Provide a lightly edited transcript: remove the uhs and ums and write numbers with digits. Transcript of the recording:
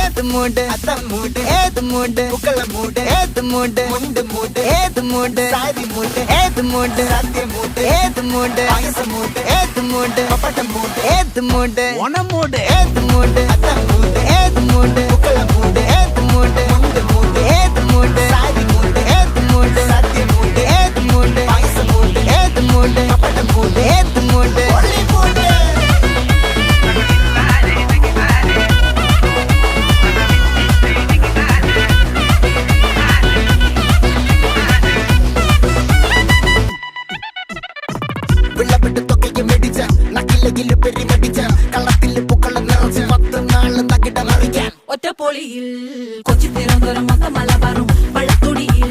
ഏത് മൂട് അത്തം മൂട് ഏത് മൂട് പൂക്കള മൂട് ഏത് മൂട് മുണ്ട് മൂട് ഏത് മൂട് സാരി മൂട് ഏത് മൂട് സത്യ മൂട് ഏത് മൂട് പായസ മൂട് ഏത് മൂട് പപ്പടം മൂട് ഏത് മൂട് ഓണം മൂട് ഏത് മൂട് അത്തം മൂട് ഏത് മൂട് പൂക്കള മൂട് ഏത് മൂട് മുണ്ട് മൂട് ഏത് മൂട് സാരി മൂട് ഏത് മൂട് സത്യ മൂട് ഏത് മൂട് പായസ മൂട് ഏത് മൂട് പപ്പടം മൂട് ഏത് മൂട് ഒളി മൂട് വിളവിട്ട് തൊക്കയും വെടിച്ച നക്കിലകില് പെരിമടിച്ച കള്ളത്തില് പൂക്കള നിറച്ച് 10 നാള് തകിട മറിക്കാൻ ഒറ്റപ്പൊളിയിൽ കൊച്ചി തിരുവനന്തപുരം മൊത്തം മലബാറും വള്ളത്തുടിയിൽ